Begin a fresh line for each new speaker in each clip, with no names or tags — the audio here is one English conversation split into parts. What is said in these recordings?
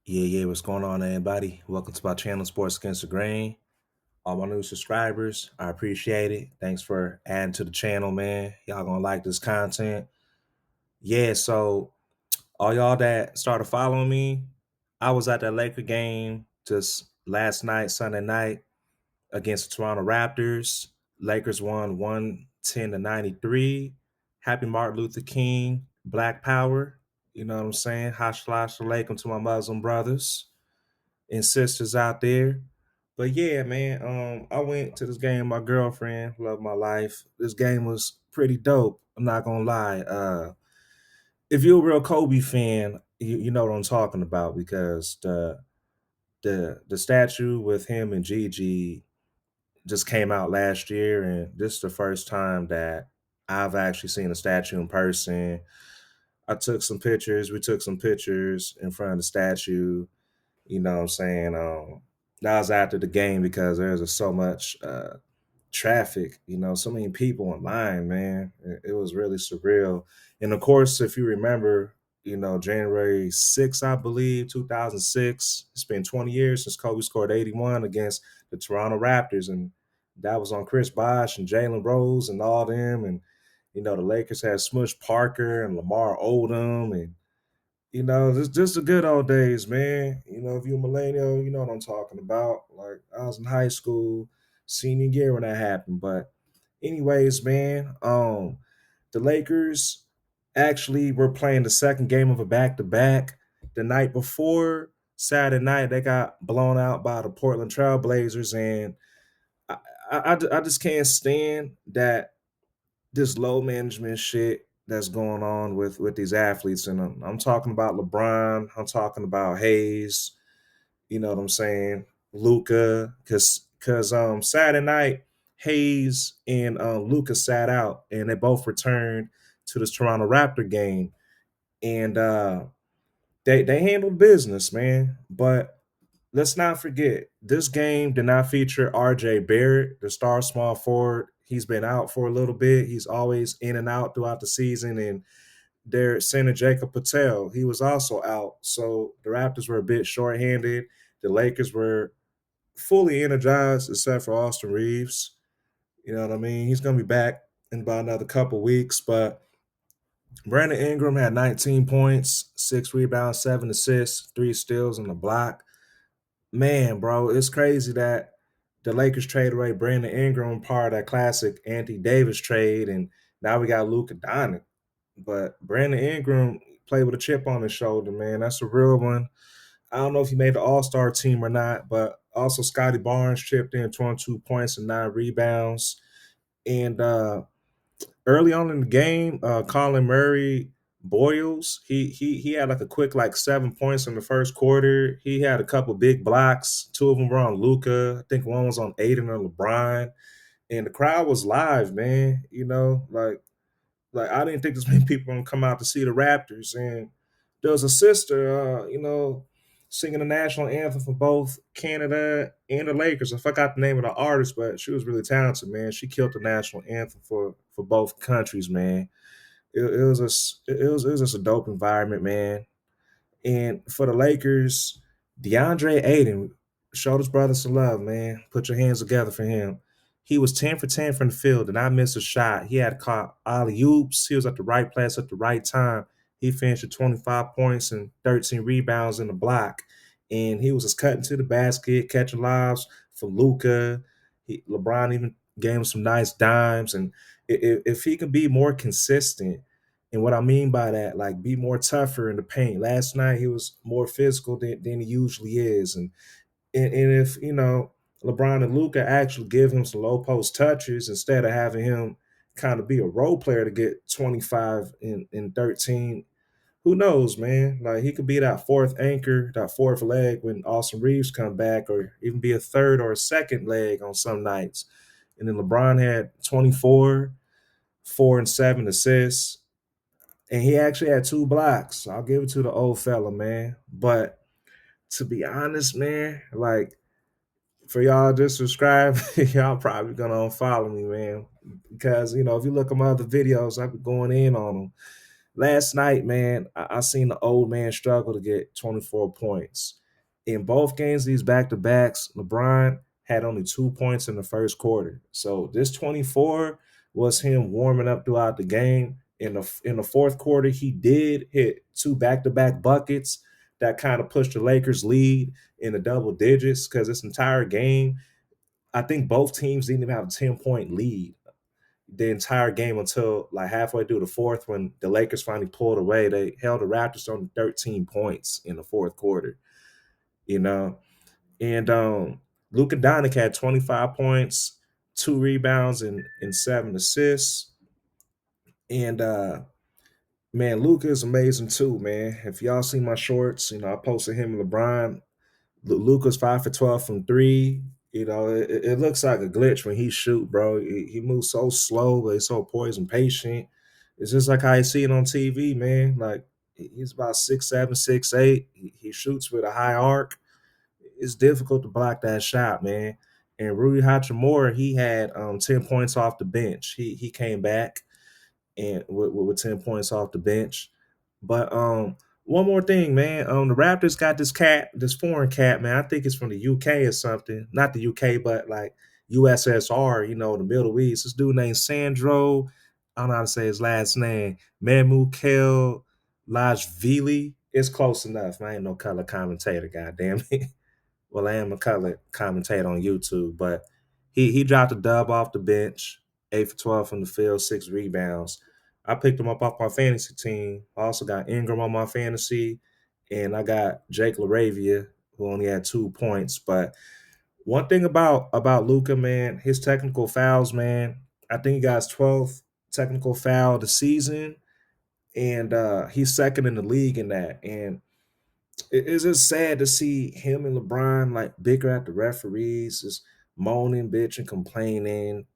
Yeah, what's going on, everybody? Welcome to my channel, Sports Against the Grain. All my new subscribers, I appreciate it. Thanks for adding to the channel, man. Y'all gonna like this content. Yeah, so all y'all that started following me, I was at that Laker game just last night, Sunday night, against the Toronto Raptors. Lakers won 110 to 93. Happy Martin Luther King, Black Power. You know what I'm saying? Hash Alaikum to my Muslim brothers and sisters out there. But yeah, man, I went to this game with my girlfriend, love my life. This game was pretty dope. I'm not gonna lie. If you're a real Kobe fan, you know what I'm talking about because the statue with him and Gigi just came out last year, and this is the first time that I've actually seen a statue in person. I took some pictures. We took some pictures in front of the statue. You know what I'm saying? That was after the game because there's just so much traffic, so many people online, man. It was really surreal. And of course, if you remember, January 6th, I believe, 2006, it's been 20 years since Kobe scored 81 against the Toronto Raptors. And that was on Chris Bosh and Jalen Rose and all them. And, the Lakers had Smush Parker and Lamar Odom and just the good old days, man. If you're a millennial, you know what I'm talking about. Like I was in high school, senior year when that happened. But anyways, man, the Lakers actually were playing the second game of a back-to-back. The night before, Saturday night, they got blown out by the Portland Trailblazers, and I, I just can't stand that this low management shit that's going on with these athletes, and I'm talking about LeBron, I'm talking about Hayes, you know what I'm saying, Luka, because Saturday night Hayes and Luka sat out, and they both returned to this Toronto Raptor game, and they handled business, man. But let's not forget, this game did not feature RJ Barrett, the star small forward. He's been out for a little bit. He's always in and out throughout the season. And their center, Jacob Patel, he was also out. So the Raptors were a bit shorthanded. The Lakers were fully energized, except for Austin Reeves. You know what I mean? He's going to be back in about another couple weeks. But Brandon Ingram had 19 points, 6 rebounds, 7 assists, 3 steals, and a block. Man, bro, it's crazy that the Lakers traded away Brandon Ingram, part of that classic Anthony Davis trade, and now we got Luka Doncic. But Brandon Ingram played with a chip on his shoulder, man. That's a real one. I don't know if he made the All-Star team or not, but also Scotty Barnes chipped in 22 points and 9 rebounds. And early on in the game, Colin Murray Boyles, he had like a quick like 7 points in the first quarter. He had a couple big blocks. Two of them were on Luka. I think one was on Aiden or LeBron. And the crowd was live, man. Like I didn't think this many people were gonna come out to see the Raptors. And there was a sister, singing the national anthem for both Canada and the Lakers. I forgot the name of the artist, but she was really talented, man. She killed the national anthem for both countries, man. It was just a dope environment, man. And for the Lakers, DeAndre Ayton showed his brother some love, man. Put your hands together for him. He was 10 for 10 from the field, and I missed a shot. He had caught alley oops. He was at the right place at the right time. He finished with 25 points and 13 rebounds in the block. And he was just cutting to the basket, catching lobs for Luka. LeBron even gave him some nice dimes. And if he can be more consistent, and what I mean by that, like be more tougher in the paint. Last night he was more physical than he usually is. And if, LeBron and Luka actually give him some low post touches instead of having him kind of be a role player to get 25 and 13, who knows, man? Like he could be that fourth anchor, that fourth leg when Austin Reeves come back, or even be a third or a second leg on some nights. And then LeBron had 24, 4 and 7 assists, and he actually had 2 blocks. So I'll give it to the old fella, man. But to be honest, man, like for y'all just subscribe, y'all probably gonna unfollow me, man. Because if you look at my other videos, I've been going in on them. last night, man, I seen the old man struggle to get 24 points. In both games, these back to backs, LeBron had only 2 points in the first quarter. So this 24 was him warming up throughout the game. In the fourth quarter, he did hit two back to back buckets that kind of pushed the Lakers' lead in the double digits because this entire game, I think both teams didn't even have a 10-point lead the entire game until like halfway through the fourth when the Lakers finally pulled away. They held the Raptors on 13 points in the fourth quarter, you know. And Luka Doncic had 25 points, 2 rebounds, and 7 assists. And man, Luka is amazing too, man. If y'all see my shorts, I posted him and LeBron. Luka's 5 for 12 from three. It looks like a glitch when he shoot, bro. He moves so slow, but he's so poised and patient. It's just like how you see it on TV, man. Like he's about 6'7", 6'8". He shoots with a high arc. It's difficult to block that shot, man. And Rui Hachimura, he had 10 points off the bench. He came back and with 10 points off the bench. But one more thing, man. The Raptors got this cat, this foreign cat, man. I think it's from the UK or something. Not the UK, but like USSR, the Middle East. This dude named Sandro. I don't know how to say his last name. Mamukel Lajvili. It's close enough. I ain't no color commentator, goddamn it. Well, I am a color commentator on YouTube, but he dropped a dub off the bench, 8 for 12 from the field, 6 rebounds. I picked him up off my fantasy team. I also got Ingram on my fantasy, and I got Jake LaRavia, who only had 2 points. But one thing about Luka, man, his technical fouls, man, I think he got his 12th technical foul of the season, and he's second in the league in that. And it's just sad to see him and LeBron like bicker at the referees, just moaning, bitching, complaining,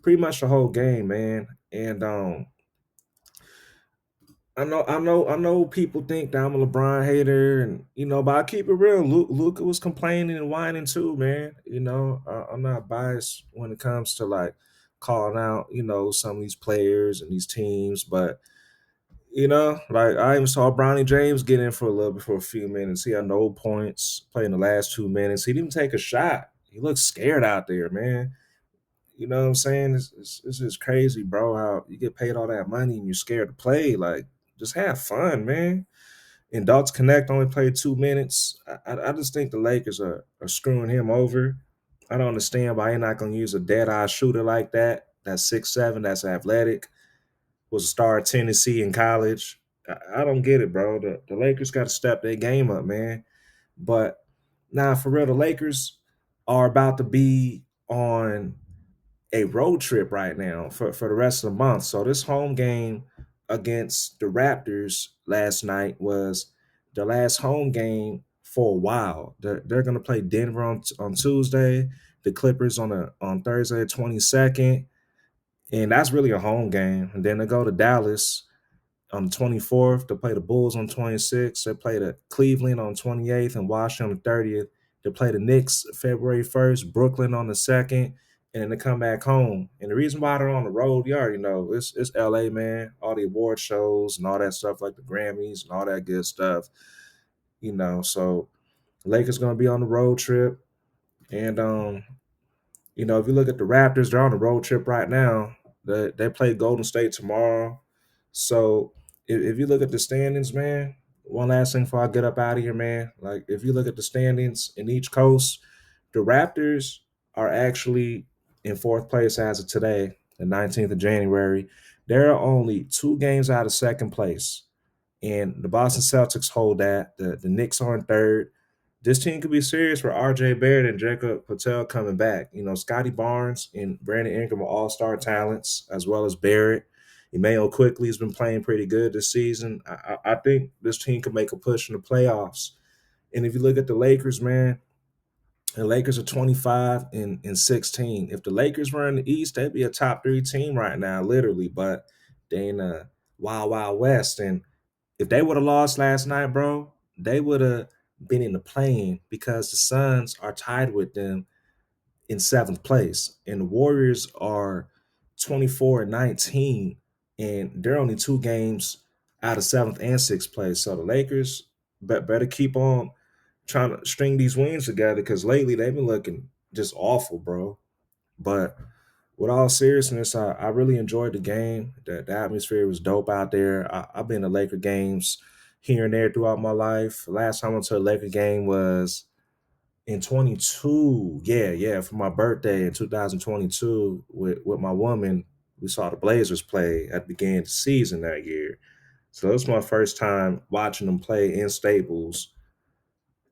pretty much the whole game, man. And I know people think that I'm a LeBron hater, and but I keep it real. Luka was complaining and whining too, man. I'm not biased when it comes to like calling out, some of these players and these teams, but like I even saw Bronny James get in for a little bit for a few minutes. He had no points, playing the last 2 minutes. He didn't take a shot. He looked scared out there, man. You know what I'm saying? It's just crazy, bro, how you get paid all that money and you're scared to play. Like, just have fun, man. And Dalton Connect only played 2 minutes. I just think the Lakers are screwing him over. I don't understand why you're not going to use a dead-eye shooter like that. That's 6'7", that's athletic, was a star at Tennessee in college. I don't get it, bro. The Lakers got to step their game up, man. But now, for real, the Lakers are about to be on a road trip right now for the rest of the month. So this home game against the Raptors last night was the last home game for a while. They're going to play Denver on Tuesday, the Clippers on Thursday 22nd, and that's really a home game. And then they go to Dallas on the 24th. They play the Bulls on 26th. They play the Cleveland on 28th and Washington on the 30th. They play the Knicks February 1st, Brooklyn on the 2nd, and then they come back home. And the reason why they're on the road, you already know, it's LA, man. All the award shows and all that stuff like the Grammys and all that good stuff. So Lakers gonna be on the road trip. And if you look at the Raptors, they're on the road trip right now. They play Golden State tomorrow. So if you look at the standings, man, one last thing before I get up out of here, man. Like if you look at the standings in each coast, the Raptors are actually in fourth place as of today, the 19th of January. They're only 2 games out of second place. And the Boston Celtics hold that. The Knicks are in third. This team could be serious for RJ Barrett and Jacob Patel coming back. Scotty Barnes and Brandon Ingram are all-star talents, as well as Barrett. Emmanuel quickly has been playing pretty good this season. I think this team could make a push in the playoffs. And if you look at the Lakers, man, the Lakers are 25 and 16. If the Lakers were in the East, they'd be a top 3 team right now, literally. But they in a wild, wild west. And if they would have lost last night, bro, they would have been in the play-in because the Suns are tied with them in seventh place, and the Warriors are 24 and 19 and they're only 2 games out of seventh and sixth place. So the Lakers better keep on trying to string these wins together because lately they've been looking just awful, bro. But with all seriousness, I really enjoyed the game. The atmosphere was dope out there. I've been to Laker games here and there throughout my life. Last time I went to a Laker game was in 22. Yeah, for my birthday in 2022 with my woman. We saw the Blazers play at the beginning of the season that year. So it was my first time watching them play in Staples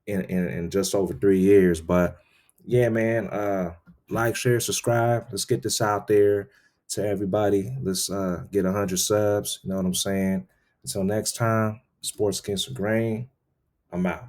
in just over 3 years. But yeah, man, like, share, subscribe. Let's get this out there to everybody. Let's get 100 subs. You know what I'm saying? Until next time, Sports Against the Grain. I'm out.